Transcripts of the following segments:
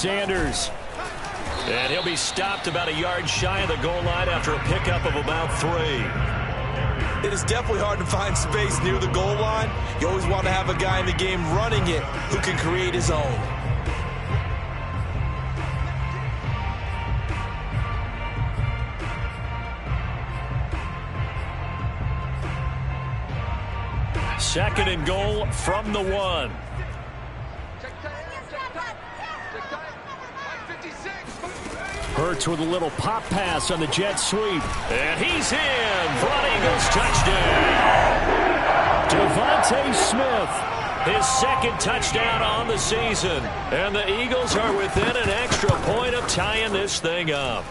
Sanders. And he'll be stopped about a yard shy of the goal line after a pickup of about 3. It is definitely hard to find space near the goal line. You always want to have a guy in the game running it who can create his own. Second and goal from the 1. Hurts with a little pop pass on the jet sweep. And he's in for an Eagles touchdown. Devontae Smith, his second touchdown on the season. And the Eagles are within an extra point of tying this thing up.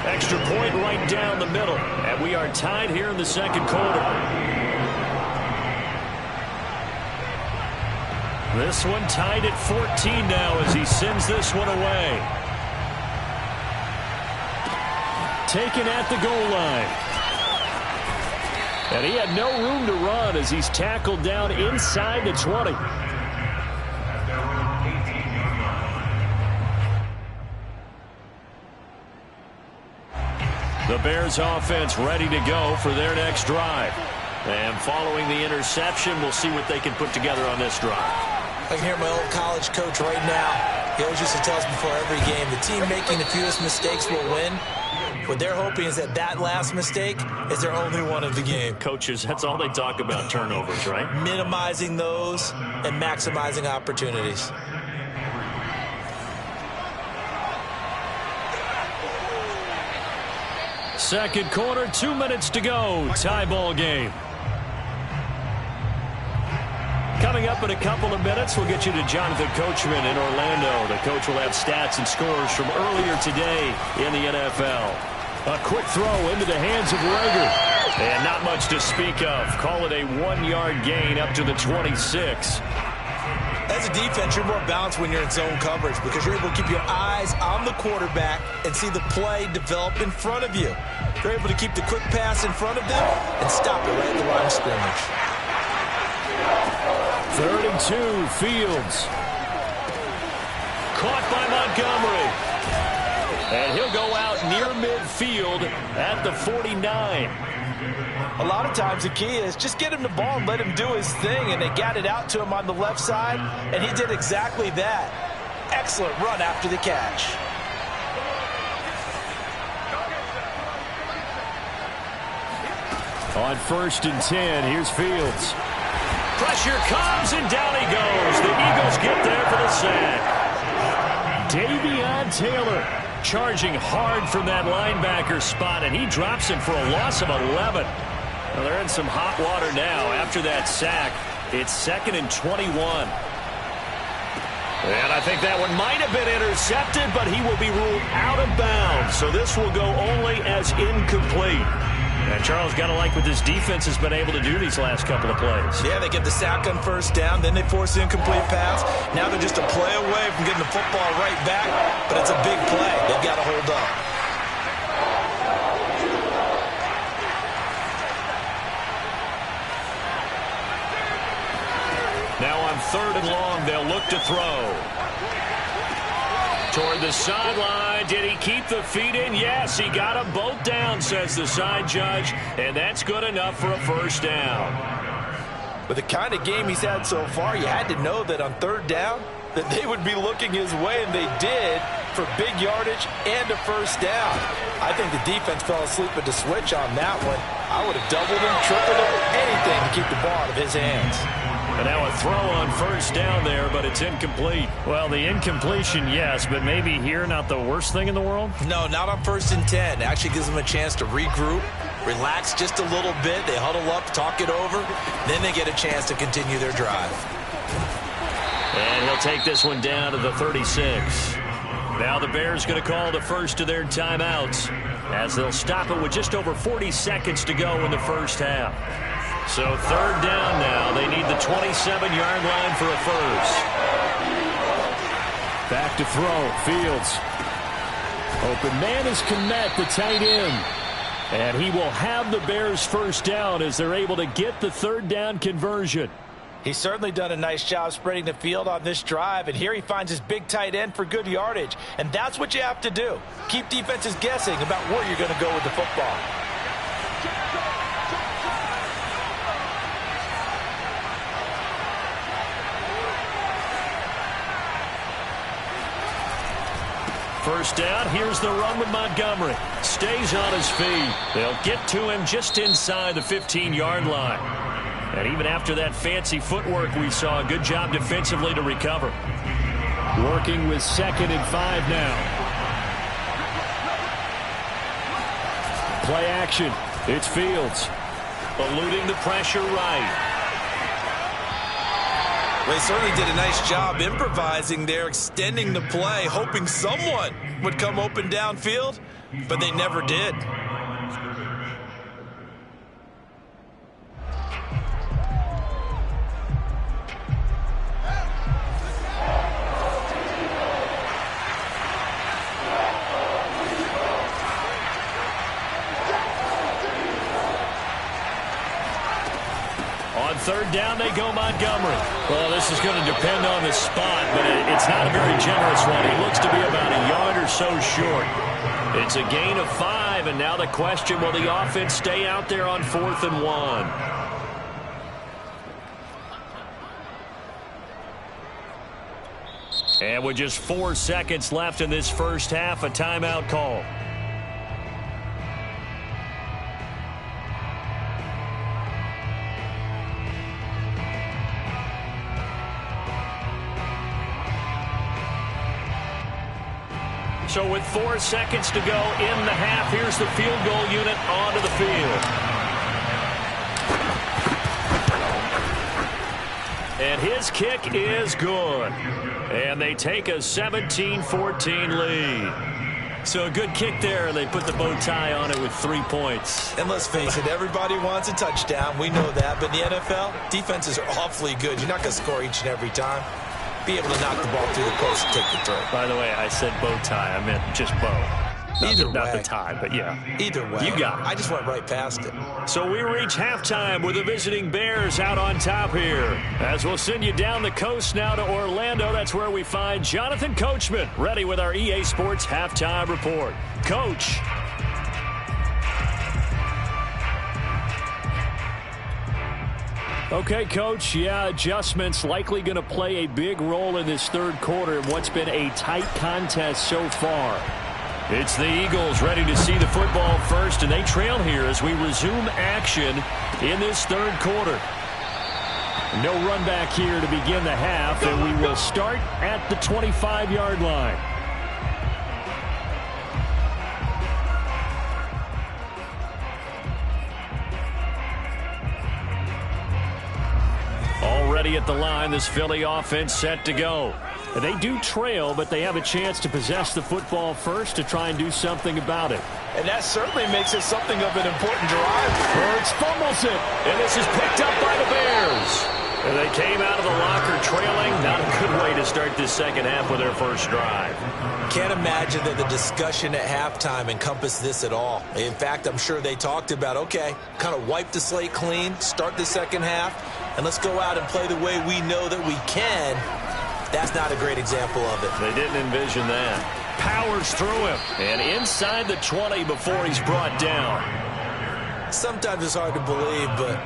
Extra point right down the middle. And we are tied here in the second quarter. This one tied at 14 now as he sends this one away. Taken at the goal line. And he had no room to run as he's tackled down inside the 20. The Bears offense ready to go for their next drive. And following the interception, we'll see what they can put together on this drive. I can hear my old college coach right now. He always used to tell us before every game, the team making the fewest mistakes will win. What they're hoping is that last mistake is their only one of the game. Coaches, that's all they talk about, turnovers, right? Minimizing those and maximizing opportunities. Second quarter, 2 minutes to go. Tie ball game. Coming up in a couple of minutes, we'll get you to Jonathan Coachman in Orlando. The coach will have stats and scores from earlier today in the NFL. A quick throw into the hands of Rager. And not much to speak of. Call it a 1-yard gain up to the 26. As a defense, you're more balanced when you're in zone coverage because you're able to keep your eyes on the quarterback and see the play develop in front of you. You're able to keep the quick pass in front of them and stop it right at the line of scrimmage. 3rd and 2, Fields. Caught by Montgomery. And he'll go out near midfield at the 49. A lot of times the key is just get him the ball and let him do his thing, and they got it out to him on the left side, and he did exactly that. Excellent run after the catch. On 1st and 10, here's Fields. Pressure comes, and down he goes. The Eagles get there for the sack. Davion Taylor charging hard from that linebacker spot, and he drops him for a loss of 11. Well, they're in some hot water now after that sack. It's 2nd and 21. And I think that one might have been intercepted, but he will be ruled out of bounds. So this will go only as incomplete. And Charles, got to like what this defense has been able to do these last couple of plays. Yeah, they get the sack on 1st down, then they force the incomplete pass. Now they're just a play away from getting the football right back, but it's a big play. They've got to hold up. Now on 3rd and long, they'll look to throw. Toward the sideline. Did he keep the feet in? Yes, he got them both down, says the side judge, and that's good enough for a 1st down. With the kind of game he's had so far, you had to know that on 3rd down that they would be looking his way, and they did, for big yardage and a 1st down. I think the defense fell asleep at the switch on that one. I would have doubled him, tripled him, anything to keep the ball out of his hands. And now a throw on 1st down there, but it's incomplete. Well, the incompletion, yes, but maybe here not the worst thing in the world? No, not on 1st and 10. It actually gives them a chance to regroup, relax just a little bit. They huddle up, talk it over. Then they get a chance to continue their drive. And he'll take this one down to the 36. Now the Bears going to call the first of their timeouts as they'll stop it with just over 40 seconds to go in the 1st half. So 3rd down now. They need the 27-yard line for a 1st. Back to throw. Fields. Open man is Kmet, the tight end. And he will have the Bears 1st down as they're able to get the 3rd down conversion. He's certainly done a nice job spreading the field on this drive, and here he finds his big tight end for good yardage. And that's what you have to do. Keep defenses guessing about where you're going to go with the football. First down, here's the run with Montgomery. Stays on his feet. They'll get to him just inside the 15-yard line. And even after that fancy footwork we saw, a good job defensively to recover. Working with 2nd and 5 now. Play action. It's Fields. Eluding the pressure right. Well, they certainly did a nice job improvising there, extending the play, hoping someone would come open downfield, but they never did. Third down, they go Montgomery. Well, this is going to depend on the spot, but it's not a very generous one. He looks to be about a yard or so short. It's a gain of 5, and now the question, will the offense stay out there on 4th and 1? And with just 4 seconds left in this first half, a timeout call. So with 4 seconds to go in the half, here's the field goal unit onto the field. And his kick is good. And they take a 17-14 lead. So a good kick there, and they put the bow tie on it with 3 points. And let's face it, everybody wants a touchdown. We know that. But in the NFL, defenses are awfully good. You're not going to score each and every time. Be able to knock the ball through the post and take the throw. By the way, I said bow tie. I meant just bow. Not the tie, but yeah. Either way. You got it. I just went right past it. So we reach halftime with the visiting Bears out on top here. As we'll send you down the coast now to Orlando. That's where we find Jonathan Coachman ready with our EA Sports Halftime Report. Coach. Okay, Coach, yeah, adjustments likely going to play a big role in this third quarter in what's been a tight contest so far. It's the Eagles ready to see the football first, and they trail here as we resume action in this third quarter. No run back here to begin the half, and we will start at the 25-yard line. Already at the line, this Philly offense set to go. And they do trail, but they have a chance to possess the football first to try and do something about it. And that certainly makes it something of an important drive. Hurts fumbles it, and this is picked up by the Bears. And they came out of the locker trailing. Not a good way to start this second half with their first drive. Can't imagine that the discussion at halftime encompassed this at all. In fact, I'm sure they talked about, okay, kind of wipe the slate clean, start the second half, and let's go out and play the way we know that we can. That's not a great example of it. They didn't envision that. Powers through him, and inside the 20 before he's brought down. Sometimes it's hard to believe, but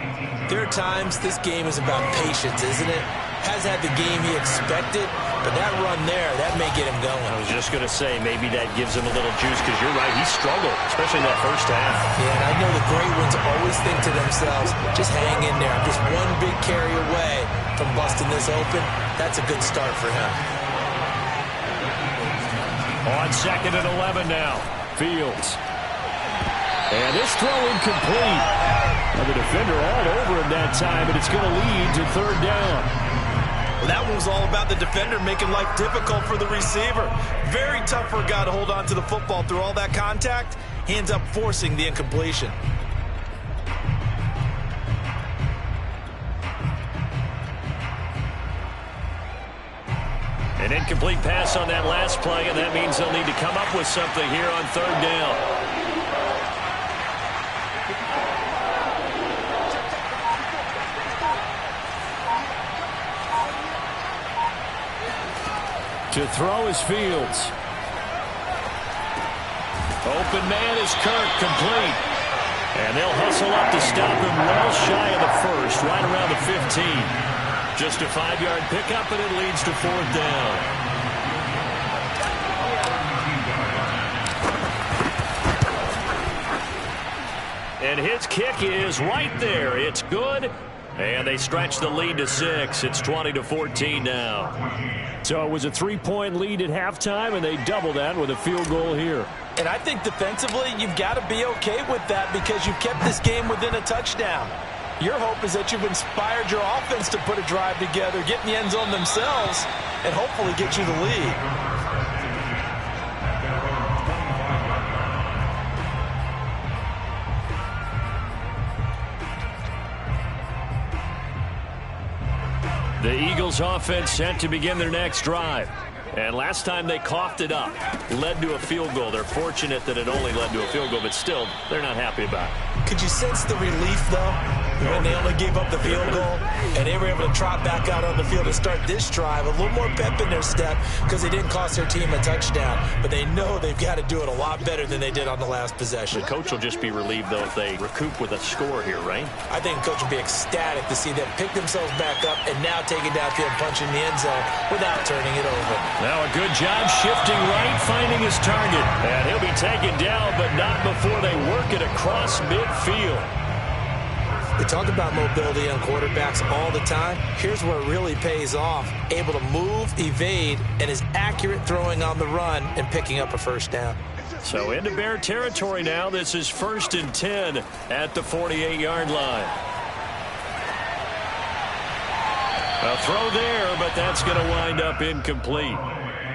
there are times this game is about patience, isn't it? Has had the game he expected, but that run there, that may get him going. I was just going to say, maybe that gives him a little juice, because you're right, he struggled, especially in that first half. Yeah, and I know the great ones always think to themselves, just hang in there. I'm just one big carry away from busting this open. That's a good start for him. On 2nd and 11 now, Fields. And this throw incomplete. And the defender all over him that time, and it's going to lead to third down. Well, that one was all about the defender making life difficult for the receiver. Very tough for a guy to hold on to the football through all that contact. He ends up forcing the incompletion. An incomplete pass on that last play, and that means they'll need to come up with something here on third down. To throw is Fields. Open man is Kirk, complete. And they'll hustle up to stop him well shy of the first, right around the 15. Just a 5-yard pickup, and it leads to 4th down. And his kick is right there. It's good. And they stretch the lead to 6. It's 20-14 now. So it was a 3-point lead at halftime, and they double that with a field goal here. And I think defensively, you've got to be okay with that because you've kept this game within a touchdown. Your hope is that you've inspired your offense to put a drive together, get in the end zone themselves, and hopefully get you the lead. The Eagles offense set to begin their next drive. And last time they coughed it up, led to a field goal. They're fortunate that it only led to a field goal, but still, they're not happy about it. Could you sense the relief, though, when they only gave up the field goal and they were able to trot back out on the field to start this drive? A little more pep in their step because they didn't cost their team a touchdown. But they know they've got to do it a lot better than they did on the last possession. The coach will just be relieved, though, if they recoup with a score here, right? I think the coach will be ecstatic to see them pick themselves back up and now take it downfield and punch in the end zone without turning it over. Now a good job shifting right, finding his target. And he'll be taken down, but not before they work it across midfield. We talk about mobility on quarterbacks all the time. Here's where it really pays off. Able to move, evade, and is accurate throwing on the run and picking up a first down. So into Bear territory now. This is 1st and 10 at the 48-yard line. A throw there, but that's going to wind up incomplete.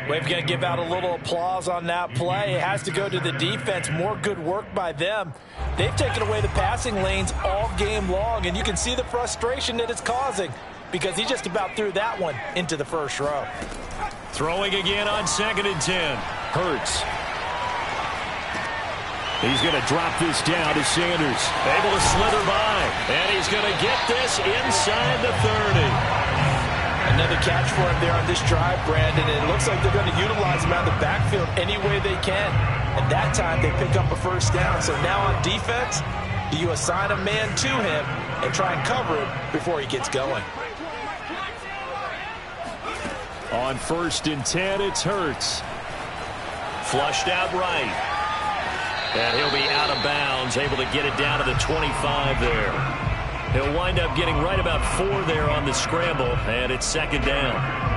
We're going to give out a little applause on that play. It has to go to the defense. More good work by them. They've taken away the passing lanes all game long, and you can see the frustration that it's causing because he just about threw that one into the first row. Throwing again on 2nd and 10. Hurts. He's going to drop this down to Sanders. Able to slither by, and he's going to get this inside the 30. Another catch for him there on this drive, Brandon. And it looks like they're going to utilize him out of the backfield any way they can. And that time they pick up a first down. So now on defense, do you assign a man to him and try and cover it before he gets going? On 1st and 10, it's Hurts. Flushed out right. And he'll be out of bounds, able to get it down to the 25 there. He'll wind up getting right about 4 there on the scramble, and it's 2nd down.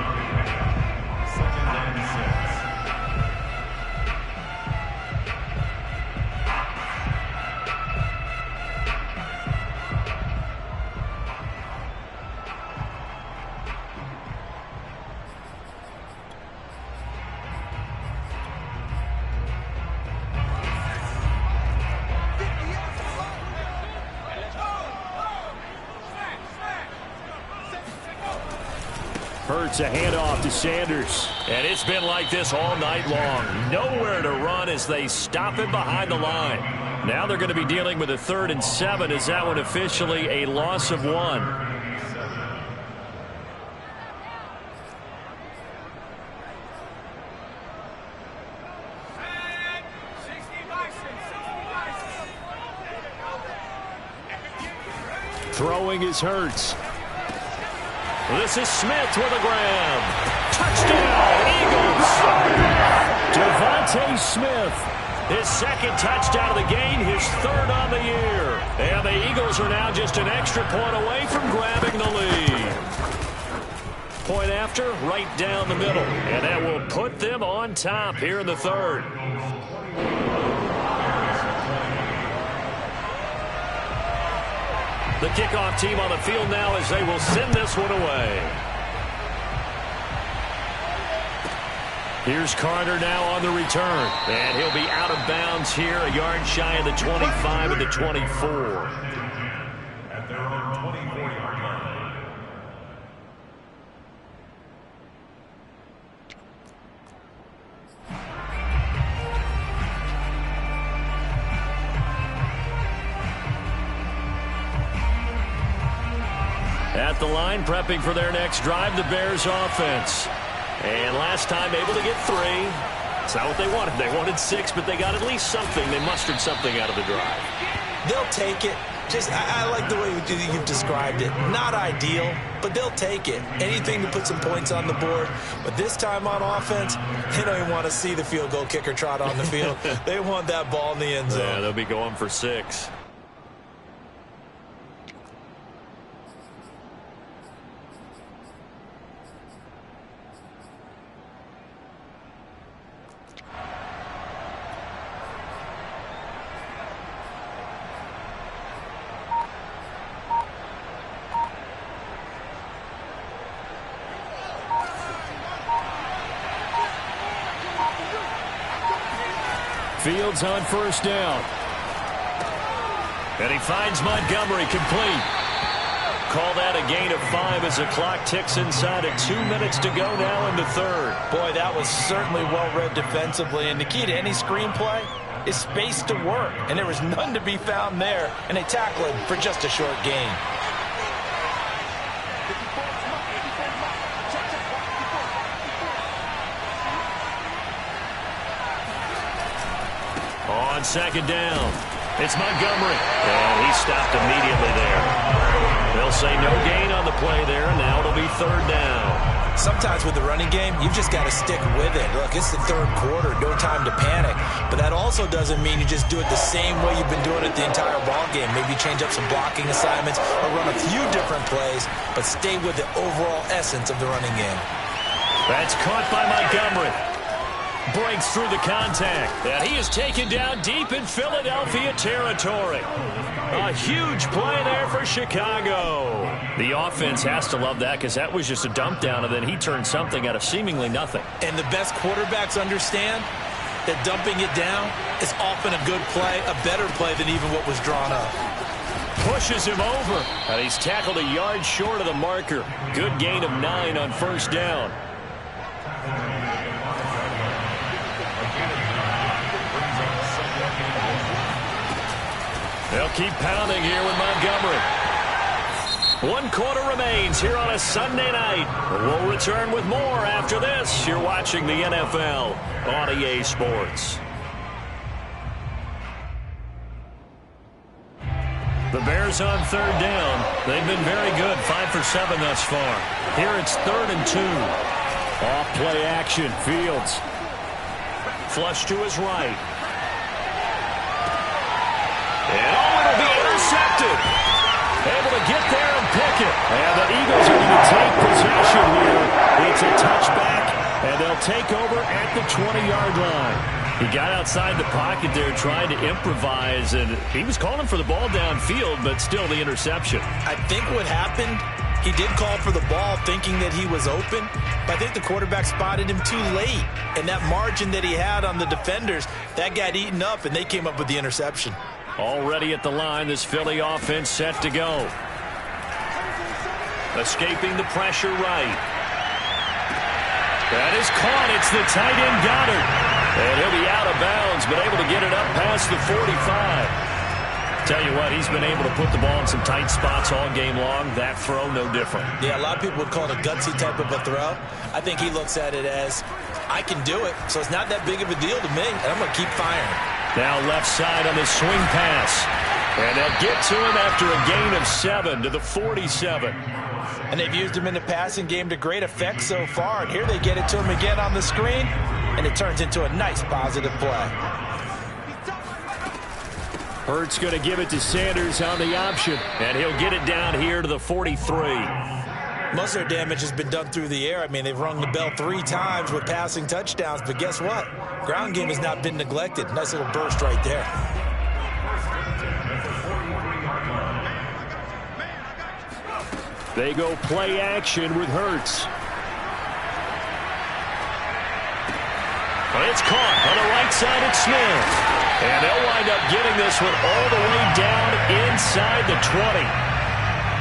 Hurts a handoff to Sanders. And it's been like this all night long. Nowhere to run as they stop him behind the line. Now they're going to be dealing with a 3rd and 7. Is that one officially a loss of 1? Throwing is Hurts. This is Smith with a grab. Touchdown, Eagles. Devontae Smith, his 2nd touchdown of the game, his 3rd on the year. And the Eagles are now just an extra point away from grabbing the lead. Point after, right down the middle. And that will put them on top here in the 3rd. The kickoff team on the field now as they will send this one away. Here's Carter now on the return. And he'll be out of bounds here, a yard shy of the 25 and the 24. At their own 24-yard line. At the line, prepping for their next drive, the Bears offense. And last time able to get 3. It's not what they wanted. They wanted 6, but they got at least something. They mustered something out of the drive. They'll take it. I like the way you've described it. Not ideal, but they'll take it. Anything to put some points on the board. But this time on offense, they don't even want to see the field goal kicker trot on the field. They want that ball in the end zone. Yeah, they'll be going for 6. Fields on first down. And he finds Montgomery complete. Call that a gain of 5 as the clock ticks inside of 2 minutes to go now in the third. Boy, that was certainly well read defensively. And the key to any screenplay is space to work. And there was none to be found there. And they tackle him for just a short gain. On second down, it's Montgomery. And he stopped immediately there. They'll say no gain on the play there, and now it'll be third down. Sometimes with the running game, you've just got to stick with it. Look, it's the third quarter, no time to panic. But that also doesn't mean you just do it the same way you've been doing it the entire ball game. Maybe change up some blocking assignments or run a few different plays, but stay with the overall essence of the running game. That's caught by Montgomery. Breaks through the contact. And he is taken down deep in Philadelphia territory. A huge play there for Chicago. The offense has to love that because that was just a dump down, and then he turned something out of seemingly nothing. And the best quarterbacks understand that dumping it down is often a good play, a better play than even what was drawn up. Pushes him over. And he's tackled a yard short of the marker. Good gain of 9 on first down. They'll keep pounding here with Montgomery. 1 quarter remains here on a Sunday night. We'll return with more after this. You're watching the NFL on EA Sports. The Bears on third down. They've been very good, 5 for 7 thus far. Here it's 3rd and 2. Off play action, Fields. Flush to his right. And it'll be intercepted. Able to get there and pick it. And the Eagles are going to take possession here. It's a touchback, and they'll take over at the 20-yard line. He got outside the pocket there trying to improvise, and he was calling for the ball downfield, but still the interception. I think what happened, he did call for the ball thinking that he was open, but I think the quarterback spotted him too late. And that margin that he had on the defenders, that got eaten up, and they came up with the interception. Already at the line, this Philly offense set to go. Escaping the pressure right. That is caught. It's the tight end Goddard. And he'll be out of bounds, but able to get it up past the 45. Tell you what, he's been able to put the ball in some tight spots all game long. That throw, no different. Yeah, a lot of people would call it a gutsy type of a throw. I think he looks at it as, I can do it, so it's not that big of a deal to me, and I'm going to keep firing. Now left side on the swing pass. And they'll get to him after a gain of 7 to the 47. And they've used him in the passing game to great effect so far. And here they get it to him again on the screen, and it turns into a nice positive play. Hurts going to give it to Sanders on the option, and he'll get it down here to the 43. Most of their damage has been done through the air. I mean, they've rung the bell 3 times with passing touchdowns, but guess what? Ground game has not been neglected. Nice little burst right there. They go play action with Hurts. It's caught on the right side at Smith. And they'll wind up getting this one all the way down inside the 20.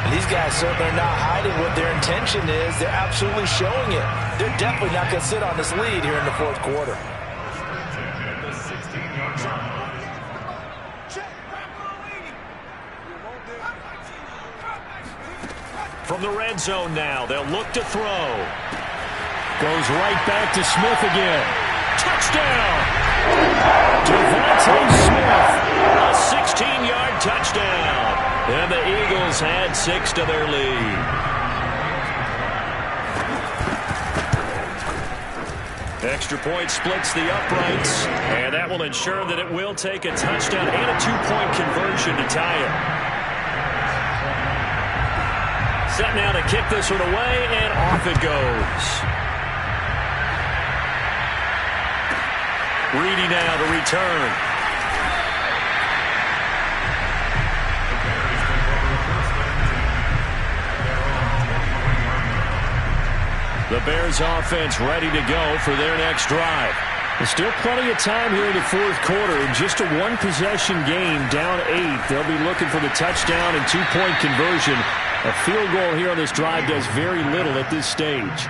And these guys certainly are not hiding what their intention is. They're absolutely showing it. They're definitely not going to sit on this lead here in the 4th quarter. From the red zone now, they'll look to throw. Goes right back to Smith again. Touchdown! Devontae Smith, a 16-yard touchdown. And the Eagles add 6 to their lead. Extra point splits the uprights, and that will ensure that it will take a touchdown and a 2-point conversion to tie it. Set now to kick this one away, and off it goes. Reedy now to return. The Bears offense ready to go for their next drive. There's still plenty of time here in the fourth quarter. Just a one-possession game, down 8. They'll be looking for the touchdown and 2-point conversion. A field goal here on this drive does very little at this stage.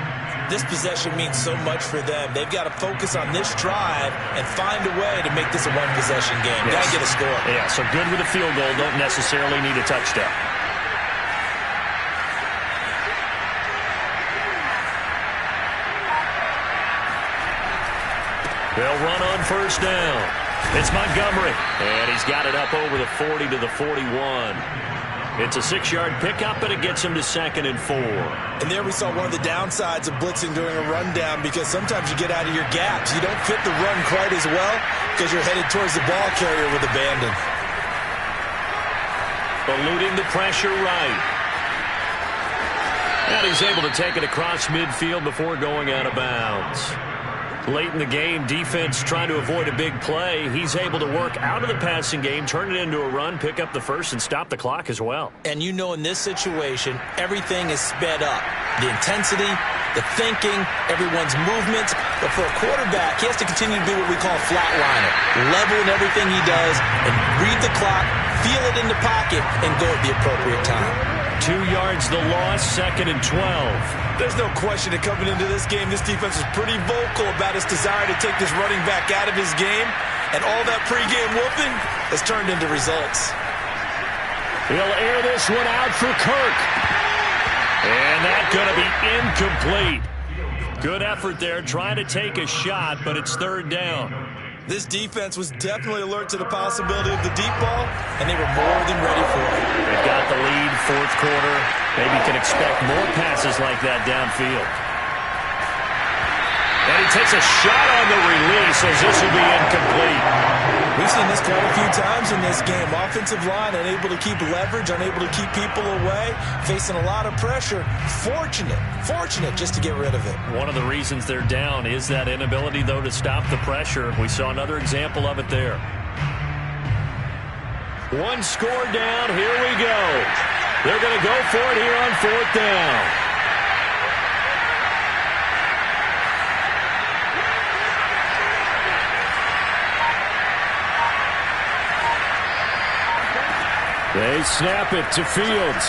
This possession means so much for them. They've got to focus on this drive and find a way to make this a one-possession game. Yes. Got to get a score. Yeah, so good with a field goal. Don't necessarily need a touchdown. They'll run on first down. It's Montgomery, and he's got it up over the 40 to the 41. It's a 6-yard pickup, but it gets him to 2nd and 4. And there we saw one of the downsides of blitzing during a rundown, because sometimes you get out of your gaps. You don't fit the run quite as well because you're headed towards the ball carrier with abandon. Eluding the pressure right. And he's able to take it across midfield before going out of bounds. Late in the game, defense trying to avoid a big play. He's able to work out of the passing game, turn it into a run, pick up the first, and stop the clock as well. And you know in this situation, everything is sped up. The intensity, the thinking, everyone's movements. But for a quarterback, he has to continue to be what we call a flatliner. Level in everything he does and read the clock, feel it in the pocket, and go at the appropriate time. 2 yards the loss, 2nd and 12. There's no question that coming into this game, this defense was pretty vocal about its desire to take this running back out of his game, and all that pregame whooping has turned into results. He'll air this one out for Kirk. And that's going to be incomplete. Good effort there, trying to take a shot, but it's 3rd down. This defense was definitely alert to the possibility of the deep ball, and they were more than ready for it. They've got the lead, fourth quarter. Maybe can expect more passes like that downfield. And he takes a shot on the release as this will be incomplete. We've seen this quite a few times in this game. Offensive line unable to keep leverage, unable to keep people away, facing a lot of pressure. Fortunate just to get rid of it. One of the reasons they're down is that inability, though, to stop the pressure. We saw another example of it there. One score down. Here we go. They're going to go for it here on 4th down. They snap it to Fields.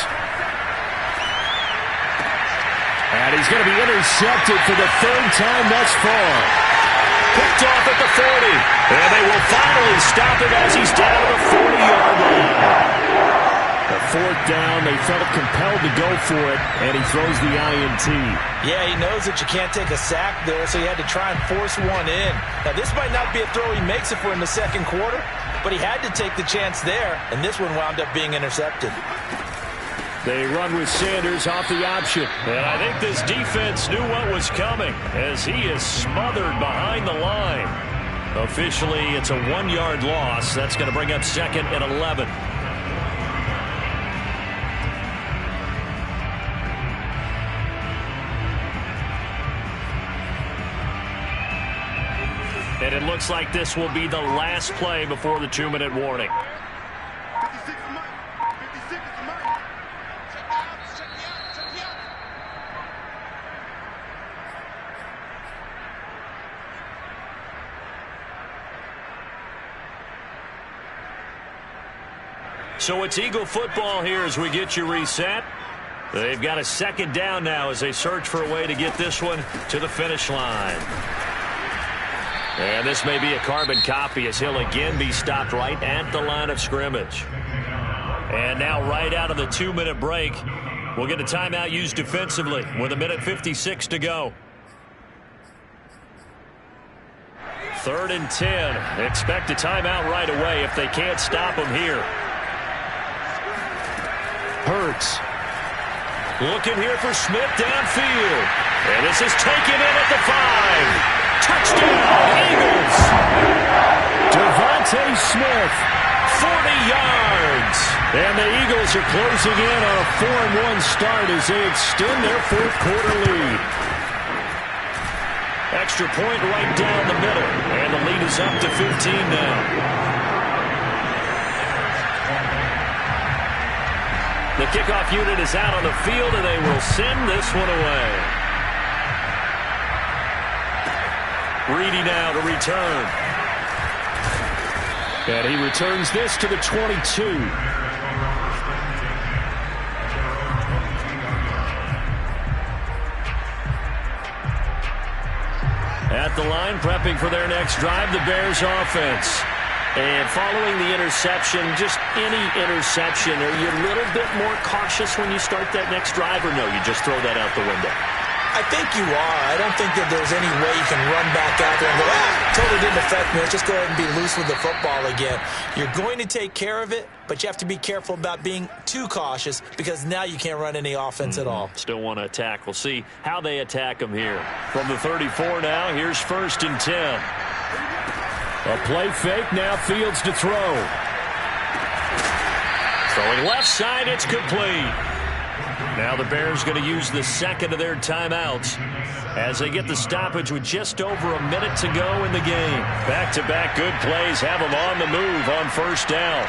And he's going to be intercepted for the 3rd time thus far. Picked off at the 40. And they will finally stop him as he's down to the 40-yard line. The 4th down, they felt compelled to go for it, and he throws the INT. Yeah, he knows that you can't take a sack there, so he had to try and force one in. Now, this might not be a throw he makes if we're in the 2nd quarter, but he had to take the chance there, and this one wound up being intercepted. They run with Sanders off the option. And I think this defense knew what was coming as he is smothered behind the line. Officially, it's a 1-yard loss. That's going to bring up 2nd and 11. And it looks like this will be the last play before the 2-minute warning. So it's Eagle football here as we get you reset. They've got a 2nd down now as they search for a way to get this one to the finish line. And this may be a carbon copy as he'll again be stopped right at the line of scrimmage. And now right out of the 2-minute break, we'll get a timeout used defensively with 1:56 to go. 3rd and 10. Expect a timeout right away if they can't stop them here. Hurts. Looking here for Smith downfield. And this is taken in at the 5. Touchdown, Eagles. Devontae Smith, 40 yards. And the Eagles are closing in on a 4-1 start as they extend their 4th quarter lead. Extra point right down the middle. And the lead is up to 15 now. The kickoff unit is out on the field, and they will send this one away. Reedy now to return. And he returns this to the 22. At the line, prepping for their next drive, the Bears offense. And following the interception, just any interception, are you a little bit more cautious when you start that next drive, or no, you just throw that out the window? I think you are. I don't think that there's any way you can run back out there and go, totally didn't affect me. Let's just go ahead and be loose with the football again. You're going to take care of it, but you have to be careful about being too cautious because now you can't run any offense at all. Still want to attack. We'll see how they attack them here. From the 34 now, here's 1st and 10. A play fake, now Fields to throw. Throwing left side, it's complete. Now the Bears going to use the second of their timeouts as they get the stoppage with just over a minute to go in the game. Back-to-back good plays have them on the move on 1st down.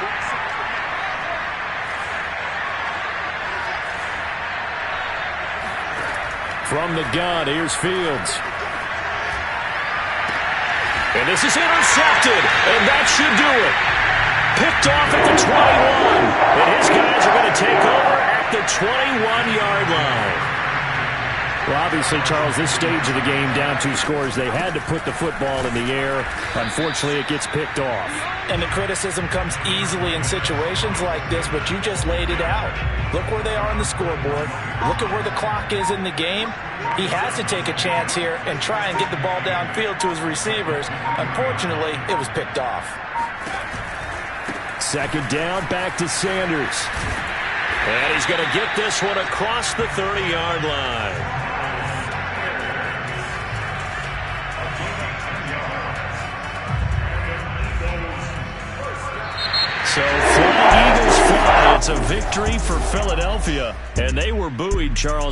From the gun, here's Fields. And this is intercepted, and that should do it. Picked off at the 21, and his guys are going to take over at the 21-yard line. Well, obviously, Charles, this stage of the game, down 2 scores, they had to put the football in the air. Unfortunately, it gets picked off. And the criticism comes easily in situations like this, but you just laid it out. Look where they are on the scoreboard. Look at where the clock is in the game. He has to take a chance here and try and get the ball downfield to his receivers. Unfortunately, it was picked off. 2nd down, back to Sanders. And he's going to get this one across the 30-yard line. So, fly, Eagles fly. It's a victory for Philadelphia. And they were buoyed, Charles,